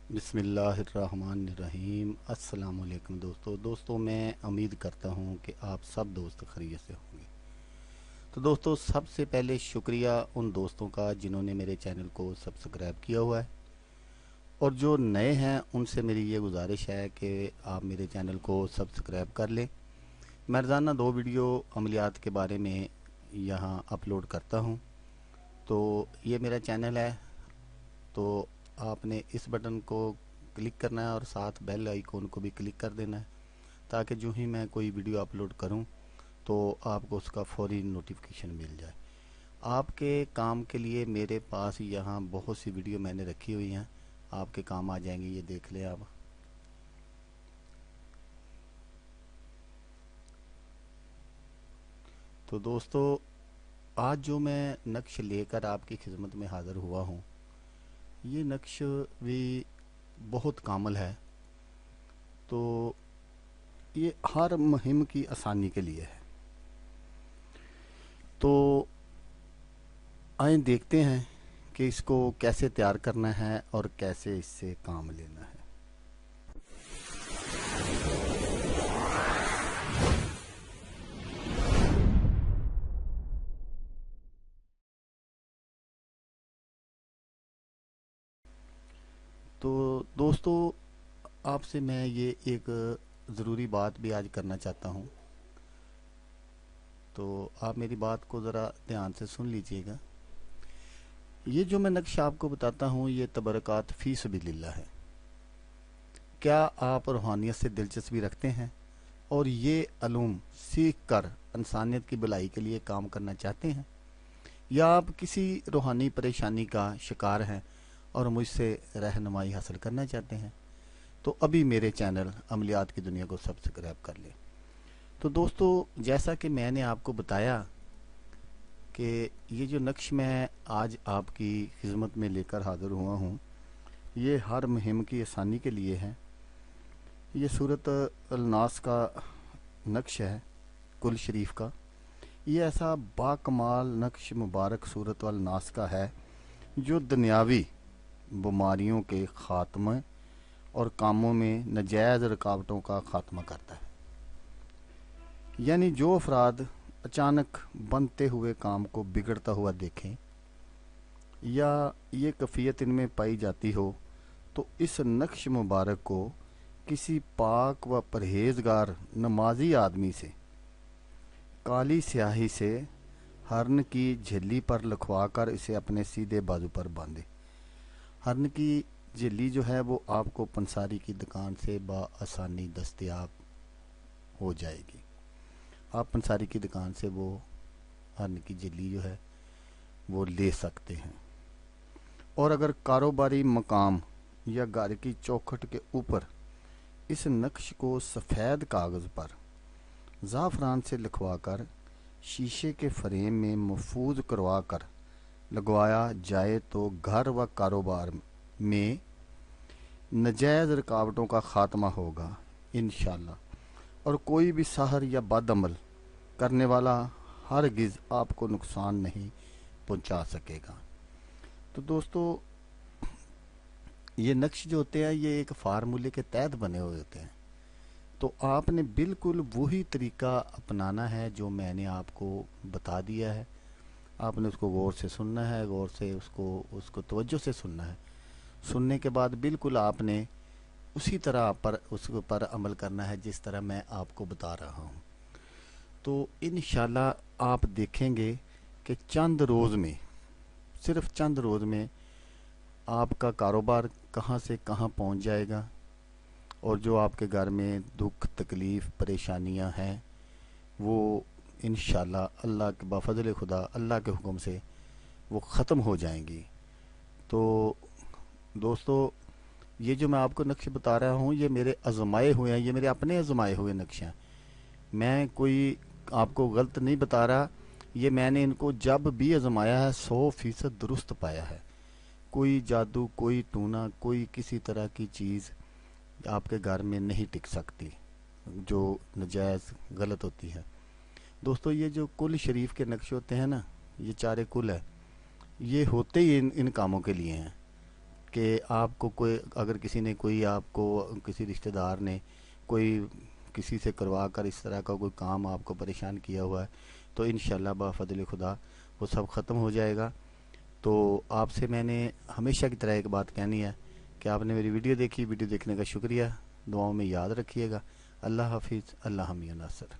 बिस्मिल्लाहिर्रहमानिर्रहीम। अस्सलाम वालेकुम दोस्तों, मैं उम्मीद करता हूँ कि आप सब दोस्त खैरियत से होंगे। तो दोस्तों, सबसे पहले शुक्रिया उन दोस्तों का जिन्होंने मेरे चैनल को सब्सक्राइब किया हुआ है, और जो नए हैं उनसे मेरी ये गुजारिश है कि आप मेरे चैनल को सब्सक्राइब कर लें। मैं रोज़ाना 2 वीडियो अमलियात के बारे में यहाँ अपलोड करता हूँ। तो ये मेरा चैनल है, तो आपने इस बटन को क्लिक करना है और साथ बेल आइकॉन को भी क्लिक कर देना है, ताकि जो ही मैं कोई वीडियो अपलोड करूं तो आपको उसका फौरी नोटिफिकेशन मिल जाए। आपके काम के लिए मेरे पास यहाँ बहुत सी वीडियो मैंने रखी हुई हैं, आपके काम आ जाएंगी। ये देख लें आप। तो दोस्तों, आज जो मैं नक्श लेकर आपकी खिदमत में हाज़िर हुआ हूँ, ये नक्श भी बहुत कामल है। तो ये हर मुहिम की आसानी के लिए है। तो आइए देखते हैं कि इसको कैसे तैयार करना है और कैसे इससे काम लेना है। तो दोस्तों, आपसे मैं ये एक ज़रूरी बात भी आज करना चाहता हूँ, तो आप मेरी बात को ज़रा ध्यान से सुन लीजिएगा। ये जो मैं नक्शा आपको बताता हूँ, ये तबरकात फ़ी सबीलिल्लाह है। क्या आप रूहानियत से दिलचस्पी रखते हैं और ये अलूम सीख कर इंसानियत की भलाई के लिए काम करना चाहते हैं, या आप किसी रूहानी परेशानी का शिकार हैं और मुझसे रहनुमाई हासिल करना चाहते हैं, तो अभी मेरे चैनल अमलियात की दुनिया को सब्सक्राइब कर लें। तो दोस्तों, जैसा कि मैंने आपको बताया कि ये जो नक्श मैं आज आपकी खिदमत में लेकर हाज़िर हुआ हूँ, ये हर मुहिम की आसानी के लिए है। ये सूरत अल-नास का नक्श है, कुल शरीफ का। ये ऐसा बाकमाल नक्श मुबारक सूरत अल-नास का है जो दुनियावी बीमारियों के ख़ात्मे और कामों में नाजायज़ रुकावटों का ख़ात्मा करता है। यानी जो अफराद अचानक बनते हुए काम को बिगड़ता हुआ देखें, या ये कैफियत इनमें पाई जाती हो, तो इस नक्श मुबारक को किसी पाक व परहेजगार नमाजी आदमी से काली स्याही से हरन की झिल्ली पर लिखवा कर इसे अपने सीधे बाजू पर बांधे। हरन की झिल्ली जो है वो आपको पंसारी की दुकान से बआसानी दस्तयाब हो जाएगी। आप पंसारी की दुकान से वो हरन की झिल्ली जो है वो ले सकते हैं। और अगर कारोबारी मकाम या घर की चौखट के ऊपर इस नक्श को सफ़ेद कागज़ पर ज़ाफ़रान से लिखवाकर शीशे के फ्रेम में महफूज करवा कर लगवाया जाए, तो घर व कारोबार में नाजायज़ रुकावटों का ख़ात्मा होगा इंशाअल्लाह, और कोई भी सहर या बदअमल करने वाला हरगिज़ आपको नुकसान नहीं पहुंचा सकेगा। तो दोस्तों, ये नक्श जो होते हैं ये एक फार्मूले के तहत बने हुए होते हैं। तो आपने बिल्कुल वही तरीका अपनाना है जो मैंने आपको बता दिया है। आपने उसको गौर से सुनना है, गौर से उसको तवज्जो से सुनना है। सुनने के बाद बिल्कुल आपने उसी तरह पर उस पर अमल करना है जिस तरह मैं आपको बता रहा हूँ। तो इंशाल्लाह आप देखेंगे कि चंद रोज़ में, सिर्फ चंद रोज़ में आपका कारोबार कहाँ से कहाँ पहुँच जाएगा, और जो आपके घर में दुख तकलीफ़ परेशानियां हैं वो इंशाल्लाह अल्लाह के बफज़ल खुदा, अल्लाह के हुक्म से वो ख़त्म हो जाएंगी। तो दोस्तों, ये जो मैं आपको नक्शे बता रहा हूँ ये मेरे आजमाए हुए हैं, ये मेरे अपने आजमाए हुए नक्शे हैं। मैं कोई आपको गलत नहीं बता रहा। ये मैंने इनको जब भी आजमाया है 100% दुरुस्त पाया है। कोई जादू, कोई टूना, कोई किसी तरह की चीज़ आपके घर में नहीं टिक सकती जो नजायज़ गलत होती है। दोस्तों, ये जो कुल शरीफ के नक्शे होते हैं ना, ये चारे कुल है, ये होते ही इन कामों के लिए हैं کہ آپ کو کوئی اگر کسی نے کوئی آپ کو کسی رشتہ دار نے کوئی کسی سے کروا کر اس طرح کا کوئی کام آپ کو پریشان کیا ہوا ہے تو انشاءاللہ بفضل خدا وہ سب ختم ہو جائے گا۔ تو آپ سے میں نے ہمیشہ کی طرح ایک بات کہنی ہے کہ آپ نے میری ویڈیو دیکھی، ویڈیو دیکھنے کا شکریہ، دعاؤں میں یاد رکھیے گا۔ اللہ حافظ، اللہ حامی ناصر۔